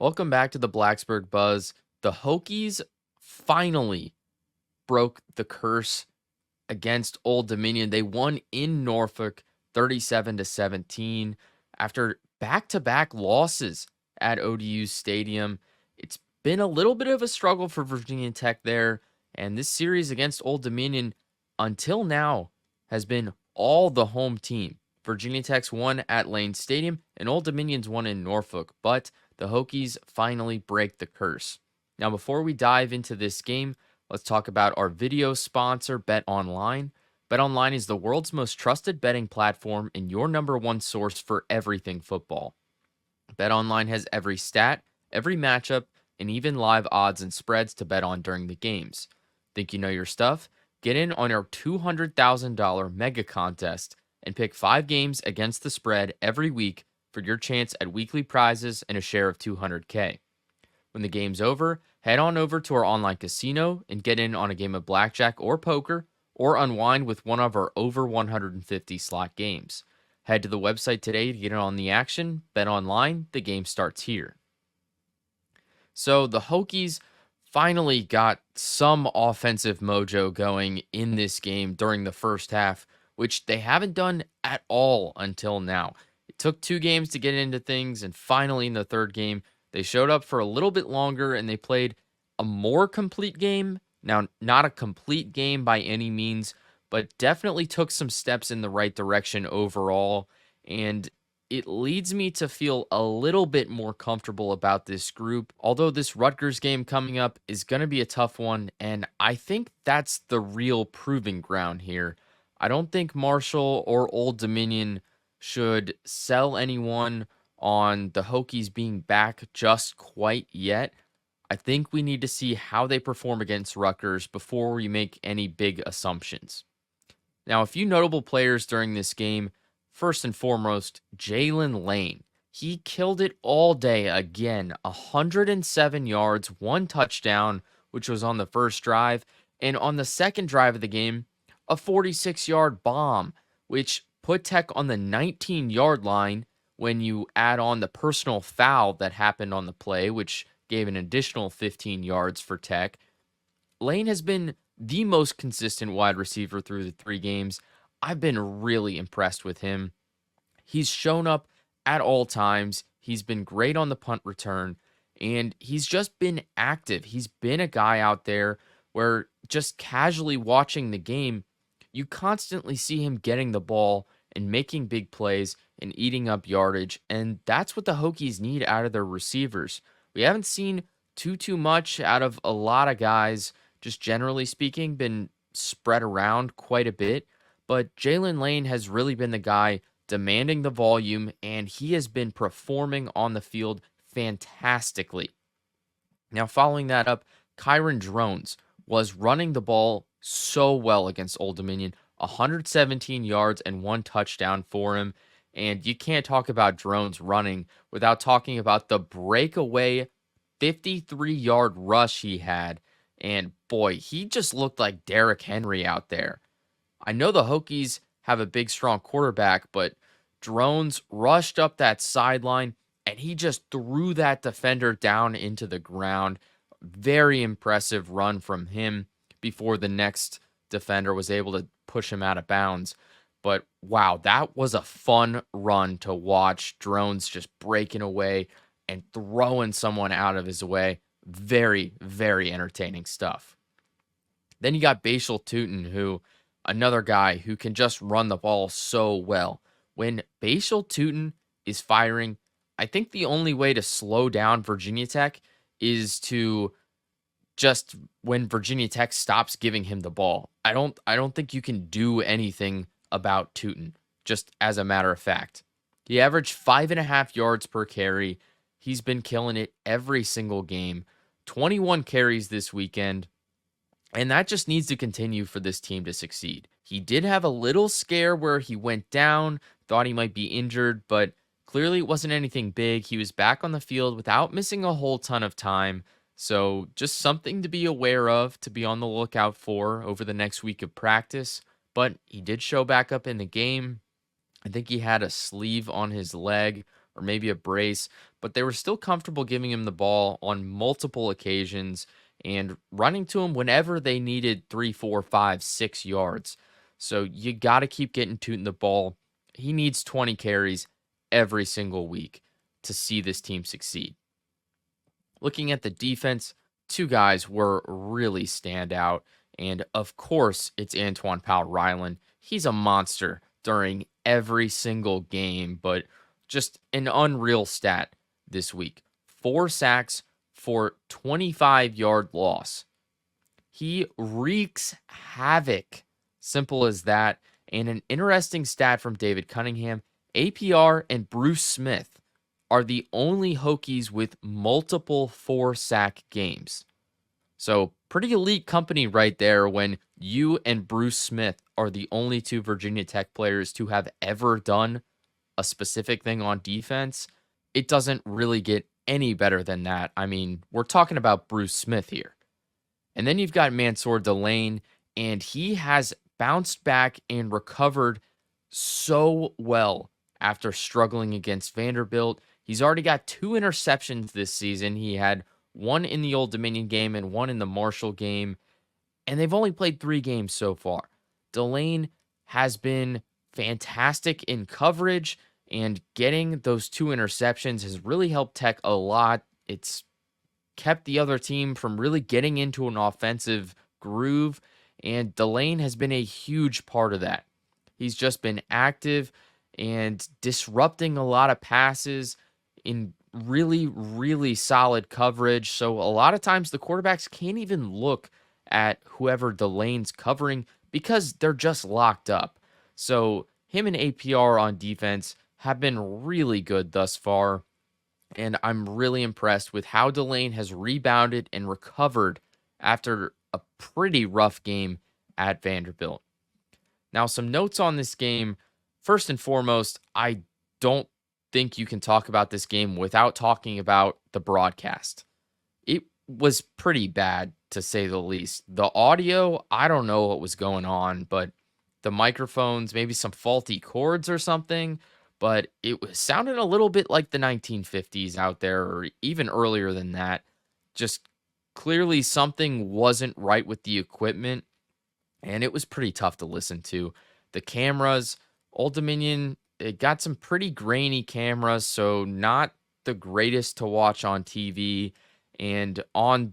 Welcome back to the Blacksburg Buzz. The Hokies finally broke the curse against Old Dominion. They won in Norfolk 37 to 17 after back-to-back losses at ODU Stadium. It's been a little bit of a struggle for Virginia Tech there, and this series against Old Dominion until now has been all the home team. Virginia Tech's won at Lane Stadium and Old Dominion's won in Norfolk, but the Hokies finally break the curse. Now, before we dive into this game, let's talk about our video sponsor, Bet Online. Bet Online is the world's most trusted betting platform and your number one source for everything football. Bet Online has every stat, every matchup, and even live odds and spreads to bet on during the games. Think you know your stuff? Get in on our $200,000 mega contest and pick 5 games against the spread every week for your chance at weekly prizes and a share of $200K. When the game's over, head on over to our online casino and get in on a game of blackjack or poker, or unwind with one of our over 150 slot games. Head to the website today to get in on the action. Bet online, the game starts here. So the Hokies finally got some offensive mojo going in this game during the first half, which they haven't done at all until now. It took 2 games to get into things, and finally in the third game, they showed up for a little bit longer and they played a more complete game. Now, not a complete game by any means, but definitely took some steps in the right direction overall. And it leads me to feel a little bit more comfortable about this group. Although this Rutgers game coming up is going to be a tough one, and I think that's the real proving ground here. I don't think Marshall or Old Dominion should sell anyone on the Hokies being back just quite yet. I think we need to see how they perform against Rutgers before we make any big assumptions. Now, a few notable players during this game. First and foremost, Jalen Lane. He killed it all day again. 107 yards, 1 touchdown, which was on the first drive. And on the second drive of the game, a 46-yard bomb, which put Tech on the 19-yard line when you add on the personal foul that happened on the play, which gave an additional 15 yards for Tech. Lane has been the most consistent wide receiver through the 3 games. I've been really impressed with him. He's shown up at all times. He's been great on the punt return, and he's just been active. He's been a guy out there where just casually watching the game, you constantly see him getting the ball and making big plays and eating up yardage, and that's what the Hokies need out of their receivers. We haven't seen too much out of a lot of guys, just generally speaking, been spread around quite a bit. But Jalen Lane has really been the guy demanding the volume, and he has been performing on the field fantastically. Now, following that up, Kyron Drones was running the ball so well against Old Dominion. 117 yards and 1 touchdown for him. And you can't talk about Drones running without talking about the breakaway 53-yard rush he had. And boy, he just looked like Derrick Henry out there. I know the Hokies have a big, strong quarterback, but Drones rushed up that sideline and he just threw that defender down into the ground. Very impressive run from him before the next defender was able to push him out of bounds. But wow, that was a fun run to watch. Drones just breaking away and throwing someone out of his way. Very, very entertaining stuff. Then you got Bashal Tootin, who another guy who can just run the ball so well. When Bashal Tootin is firing, I think the only way to slow down Virginia Tech is to just when Virginia Tech stops giving him the ball. I don't think you can do anything about Tootin, just as a matter of fact. He averaged 5.5 yards per carry. He's been killing it every single game. 21 carries this weekend. And that just needs to continue for this team to succeed. He did have a little scare where he went down, thought he might be injured, but clearly it wasn't anything big. He was back on the field without missing a whole ton of time. So just something to be aware of, to be on the lookout for over the next week of practice. But he did show back up in the game. I think he had a sleeve on his leg or maybe a brace, but they were still comfortable giving him the ball on multiple occasions and running to him whenever they needed 3, 4, 5, 6 yards. So you got to keep getting Tootin the ball. He needs 20 carries every single week to see this team succeed. Looking at the defense, two guys were really stand out. And of course, it's Antoine Powell Ryland. He's a monster during every single game, but just an unreal stat this week. 4 sacks for 25-yard loss. He wreaks havoc. Simple as that. And an interesting stat from David Cunningham, APR and Bruce Smith are the only Hokies with multiple 4-sack games. So pretty elite company right there when you and Bruce Smith are the only two Virginia Tech players to have ever done a specific thing on defense. It doesn't really get any better than that. I mean, we're talking about Bruce Smith here. And then you've got Mansour Delane, and he has bounced back and recovered so well after struggling against Vanderbilt. He's already got 2 interceptions this season. He had one in the Old Dominion game and one in the Marshall game, and they've only played 3 games so far. Delane has been fantastic in coverage, and getting those 2 interceptions has really helped Tech a lot. It's kept the other team from really getting into an offensive groove, and Delane has been a huge part of that. He's just been active and disrupting a lot of passes in really, really solid coverage. So a lot of times the quarterbacks can't even look at whoever Delane's covering because they're just locked up. So him and APR on defense have been really good thus far. And I'm really impressed with how Delane has rebounded and recovered after a pretty rough game at Vanderbilt. Now, some notes on this game. First and foremost, I don't think you can talk about this game without talking about the broadcast. It was pretty bad, to say the least. The audio, I don't know what was going on, but the microphones, maybe some faulty cords or something, but it was sounded a little bit like the 1950s out there, or even earlier than that. Just clearly something wasn't right with the equipment, and it was pretty tough to listen to. The cameras, Old Dominion, it got some pretty grainy cameras, so not the greatest to watch on TV. And on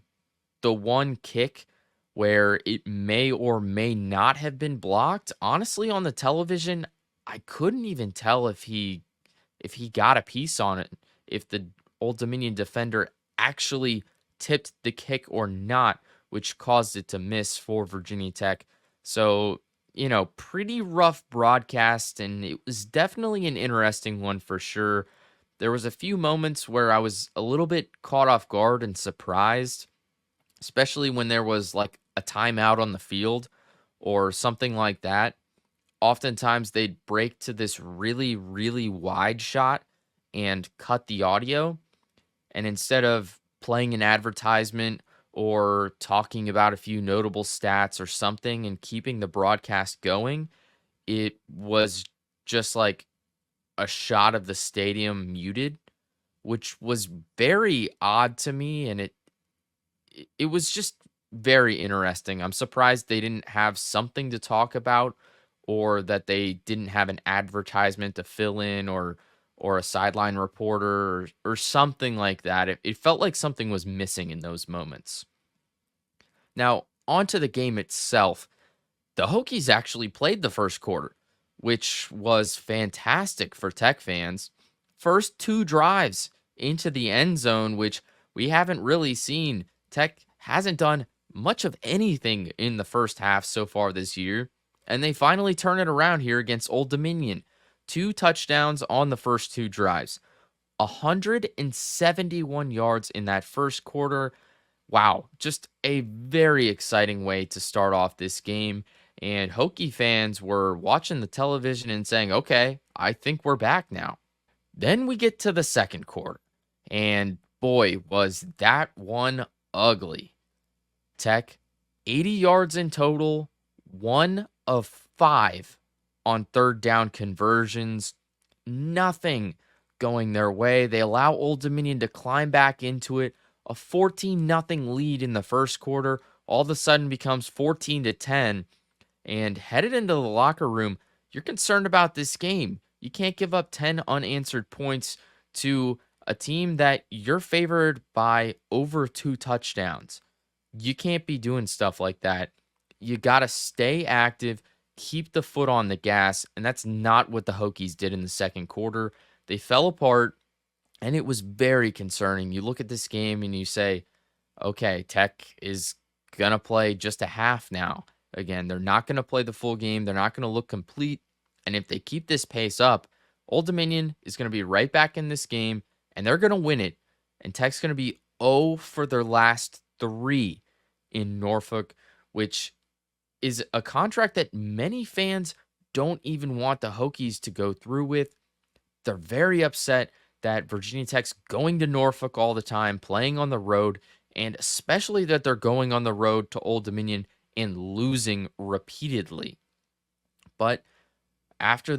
the one kick where it may or may not have been blocked, honestly, on the television, I couldn't even tell if he got a piece on it, if the Old Dominion defender actually tipped the kick or not, which caused it to miss for Virginia Tech. So, pretty rough broadcast, and it was definitely an interesting one for sure. There was a few moments where I was a little bit caught off guard and surprised, especially when there was like a timeout on the field or something like that. Oftentimes they'd break to this really, really wide shot and cut the audio. And instead of playing an advertisement or talking about a few notable stats or something and keeping the broadcast going, it was just like a shot of the stadium muted, which was very odd to me. And it was just very interesting. I'm surprised they didn't have something to talk about, or that they didn't have an advertisement to fill in, or a sideline reporter, or something like that. It felt like something was missing in those moments. Now, onto the game itself. The Hokies actually played the first quarter, which was fantastic for Tech fans. First 2 drives into the end zone, which we haven't really seen. Tech hasn't done much of anything in the first half so far this year, and they finally turn it around here against Old Dominion. 2 touchdowns on the first 2 drives. 171 yards in that first quarter. Wow, just a very exciting way to start off this game. And Hokie fans were watching the television and saying, okay, I think we're back now. Then we get to the second quarter. And boy, was that one ugly. Tech, 80 yards in total, 1 of 5 on third down conversions. Nothing going their way. They allow Old Dominion to climb back into it. A 14-0 lead in the first quarter all of a sudden becomes 14-10. And headed into the locker room, you're concerned about this game. You can't give up 10 unanswered points to a team that you're favored by over 2 touchdowns. You can't be doing stuff like that. You got to stay active, keep the foot on the gas, and that's not what the Hokies did in the second quarter. They fell apart, and it was very concerning. You look at this game and you say, okay, Tech is going to play just a half now. Again, they're not going to play the full game. They're not going to look complete. And if they keep this pace up, Old Dominion is going to be right back in this game, and they're going to win it. And Tech's going to be 0 for their last 3 in Norfolk, which is a contract that many fans don't even want the Hokies to go through with. They're very upset that Virginia Tech's going to Norfolk all the time, playing on the road, and especially that they're going on the road to Old Dominion and losing repeatedly. But after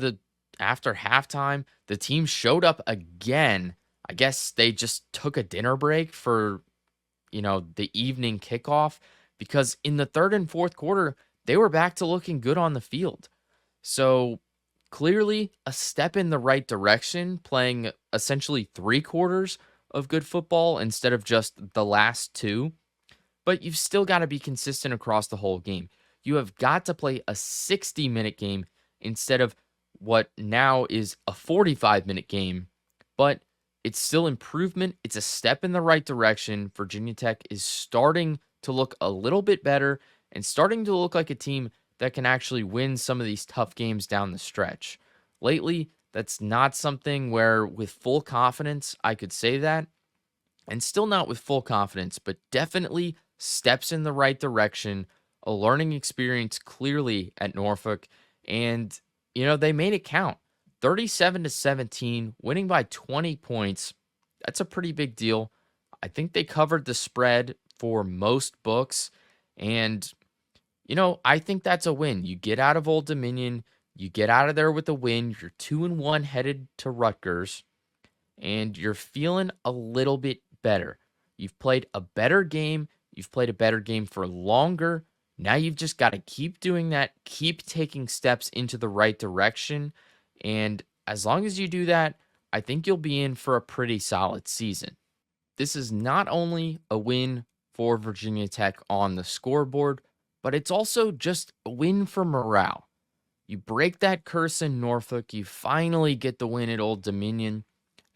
halftime, the team showed up again. I guess they just took a dinner break for, the evening kickoff, because in the third and fourth quarter, they were back to looking good on the field. So clearly a step in the right direction, playing essentially 3 quarters of good football instead of just the last 2. But you've still got to be consistent across the whole game. You have got to play a 60-minute game instead of what now is a 45-minute game. But it's still improvement. It's a step in the right direction. Virginia Tech is starting to look a little bit better and starting to look like a team that can actually win some of these tough games down the stretch. Lately, that's not something where with full confidence I could say that, and still not with full confidence, but definitely steps in the right direction, a learning experience clearly at Norfolk, and they made it count. 37-17, winning by 20 points. That's a pretty big deal. I think they covered the spread for most books, and I think that's a win. You get out of Old Dominion, you get out of there with a win. You're 2-1 headed to Rutgers, and you're feeling a little bit better. You've played a better game. You've played a better game for longer. Now you've just got to keep doing that, keep taking steps into the right direction. And as long as you do that, I think you'll be in for a pretty solid season. This is not only a win for Virginia Tech on the scoreboard, but it's also just a win for morale. You break that curse in Norfolk, you finally get the win at Old Dominion,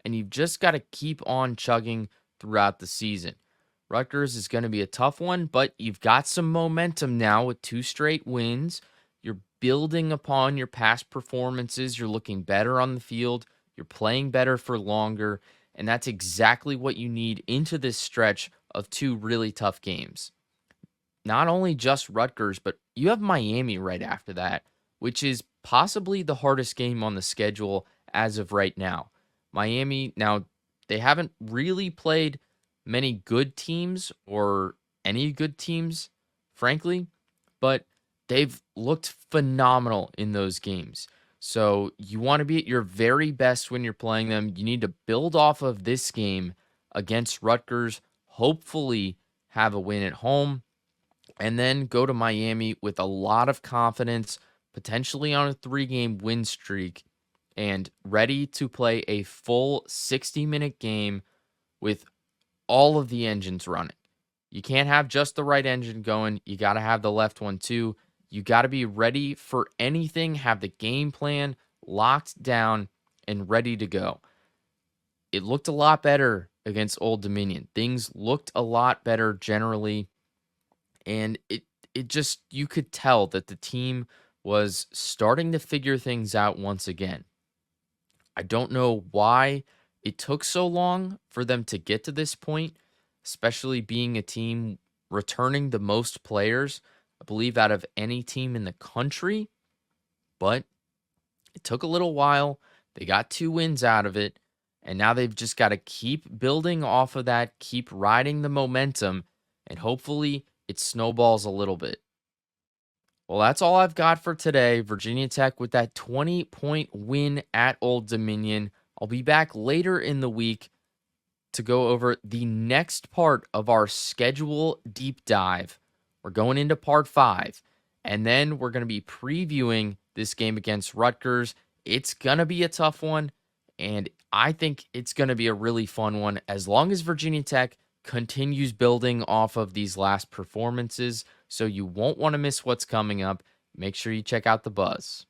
and you've just got to keep on chugging throughout the season. Rutgers is going to be a tough one, but you've got some momentum now with 2 straight wins. You're building upon your past performances. You're looking better on the field. You're playing better for longer. And that's exactly what you need into this stretch of 2 really tough games. Not only just Rutgers, but you have Miami right after that, which is possibly the hardest game on the schedule as of right now. Miami, now, they haven't really played many good teams or any good teams, frankly, but they've looked phenomenal in those games. So you want to be at your very best when you're playing them. You need to build off of this game against Rutgers, hopefully have a win at home, and then go to Miami with a lot of confidence, potentially on a 3-game win streak, and ready to play a full 60-minute game with all of the engines running. You can't have just the right engine going. You got to have the left one too. You got to be ready for anything, have the game plan locked down and ready to go. It looked a lot better against Old Dominion. Things looked a lot better generally, and it just, you could tell that the team was starting to figure things out once again. I don't know why it took so long for them to get to this point, especially being a team returning the most players, I believe, out of any team in the country. But it took a little while. They got 2 wins out of it. And now they've just got to keep building off of that, keep riding the momentum, and hopefully it snowballs a little bit. Well, that's all I've got for today. Virginia Tech with that 20-point win at Old Dominion. I'll be back later in the week to go over the next part of our schedule deep dive. We're going into part 5, and then we're going to be previewing this game against Rutgers. It's going to be a tough one, and I think it's going to be a really fun one as long as Virginia Tech continues building off of these last performances. So you won't want to miss what's coming up. Make sure you check out the Buzz.